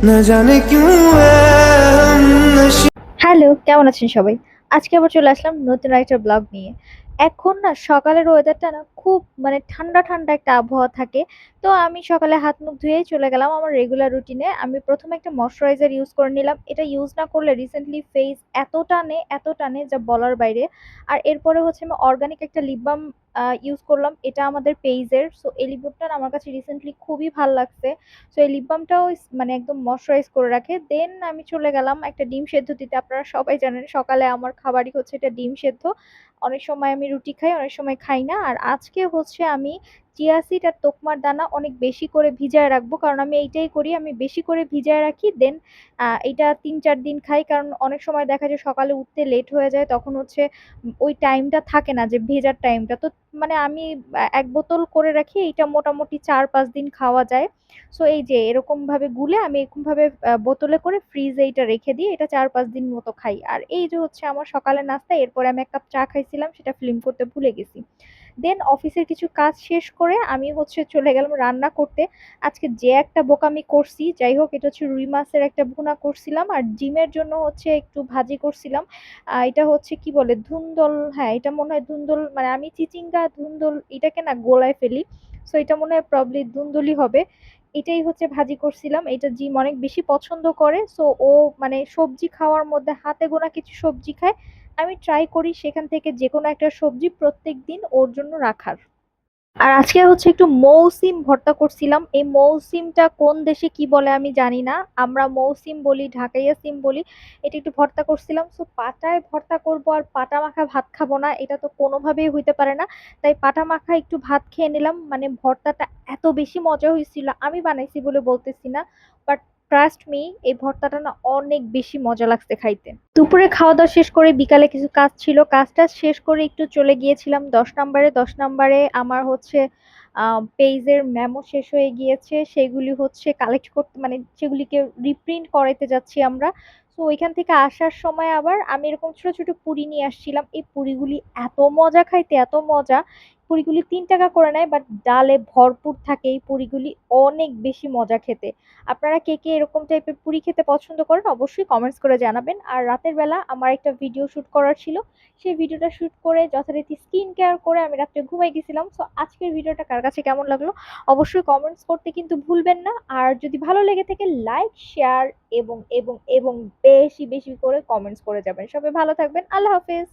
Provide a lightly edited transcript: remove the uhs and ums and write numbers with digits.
न जाने क्यों है हम नशे। হ্যালো, কেমন আছেন সবাই? আজকে আবার চলে আসলাম নতুন আরেকটা ব্লগ নিয়ে। এখন না সকালের ওয়েদারটা না খুব মানে ঠান্ডা, ঠান্ডা একটা আবহাওয়া থাকে। তো আমি সকালে হাত মুখ ধুয়েই চলে গেলাম আমার রেগুলার রুটিনে। আমি ১ম এ একটা ময়েশ্চারাইজার ইউজ করে নিলাম। এটা ইউজ না করলে রিসেন্টলি ফেস এত টানে যা বলার বাইরে। আর এরপরে হচ্ছে আমি অর্গানিক একটা লিপ বাম ইউজ করলাম। এটা আমাদের পেইজের। সো এই লিপ বামটা না আমার কাছে রিসেন্টলি খুবই ভাল লাগছে। সো এই লিপ বামটাও মানে একদম ময়েশ্চারাইজ করে রাখে। দেন আমি চলে গেলাম একটা ডিম সেদ্ধ দিতে। আপনারা সবাই জানেন সকালে আমার খাবারই হচ্ছে এটা ডিম সেদ্ধ। অনেক সময় আমি রুটি খাই, অনেক সময় খাই না। আর আজকে হচ্ছে আমি চিয়া সিড আর তোকমার দানা অনেক বেশি করে ভিজায় রাখবো। কারণ আমি এইটাই করি, আমি বেশি করে ভিজায় রাখি। দেন এইটা ৩-৪ দিন খাই। কারণ অনেক সময় দেখা যায় সকালে উঠতে লেট হয়ে যায়। তখন হচ্ছে ওই টাইমটা থাকে না যে ভেজার টাইমটা। তো মানে আমি ১ বোতল করে রাখি। এইটা মোটামুটি ৪-৫ দিন খাওয়া যায়। সো এই যে এরকম ভাবে গুলে আমি এরকম ভাবে বোতলে করে ফ্রিজে এটা রেখে দিই। এটা ৪-৫ দিন মতো খাই। আর এই যে হচ্ছে আমার সকালের নাস্তা। এরপরে আমি ১ কাপ চা খাইছিলাম, সেটা ফিল্ম করতে ভুলে গেছি। দেন অফিসের কিছু কাজ শেষ করে আমি হচ্ছে চলে গেলাম রান্না করতে। আজকে যে একটা বোকামি করছি, যাই হোক, এটা হচ্ছে রুই মাছের একটা ভুনা করছিলাম আর ডিমের জন্য হচ্ছে একটু ভাজি করছিলাম। এটা হচ্ছে কি বলে ধুন্দল, হ্যাঁ এটা মনে হয় ধুন্দল, মানে আমি চিচিঙ্গা ধুন্দল এটাকে না গোলায় ফেলি। সো এটা মনে হয় প্রবলি ধুন্দলই হবে। এটাই হচ্ছে ভাজি করছিলাম। এটা জিম অনেক বেশি পছন্দ করে। সো ও মানে সবজি খাওয়ার মধ্যে হাতে গোনা কিছু সবজি খায়। আমি ট্রাই করি সেখান থেকে যেকোনো একটা সবজি প্রত্যেকদিন ওর জন্য রাখার। আর আজকে হচ্ছে একটু মৌসিম ভর্তা করছিলাম। এই মৌসিমটা কোন দেশে কি বলে আমি জানি না। আমরা মৌসিম বলি, ঢাকাইয়া সিম বলি। এটা একটু ভর্তা করছিলাম। সো পাটায় ভর্তা করব আর পাটা মাখা ভাত খাবো না, এটা তো কোনোভাবেই হইতে পারে না। তাই পাটা মাখা একটু ভাত খেয়ে নিলাম। মানে ভর্তাটা এত বেশি মজা হয়েছিল, আমি বানাইছি বলে বলতেছি না, বাট ট্রাস্ট মি, এই ভর্তাটা না অনেক বেশি মজা লাগছে খাইতে। দুপুরে খাওয়া দাওয়া শেষ করে বিকালে কিছু কাজ ছিল, কাজটা শেষ করে একটু চলে গিয়েছিলাম ১০ নম্বরে। ১০ নম্বরে আমার হচ্ছে পেজের মেমো শেষ হয়ে গিয়েছে, সেগুলি হচ্ছে কালেক্ট করতে, মানে সেগুলিকে রিপ্রিন্ট করাইতে যাচ্ছি আমরা। তো ওইখান থেকে আসার সময় আবার আমি এরকম ছোট ছোট পুরি নিয়ে আসছিলাম। এই পুরিগুলি এত মজা খাইতে, এত মজা। পুরিগুলি ৩ টাকা করে নেয়, বাট ডালে ভরপুর থাকে এই পুরিগুলি। অনেক বেশি মজা খেতে। আপনারা কে কে এরকম টাইপের পুরি খেতে পছন্দ করেন অবশ্যই কমেন্টস করে জানাবেন। আর রাতের বেলা আমার একটা ভিডিও শুট করার ছিল, সেই ভিডিওটা শুট করে যথারীতি স্কিন কেয়ার করে আমি রাত্রে ঘুমাই গেছিলাম। সো আজকের ভিডিওটা কার কাছে কেমন লাগলো অবশ্যই কমেন্টস করতে কিন্তু ভুলবেন না। আর যদি ভালো লেগে থাকে লাইক, শেয়ার এবং বেশি বেশি করে কমেন্টস করে যাবেন। সবাই ভালো থাকবেন। আল্লাহ হাফেজ।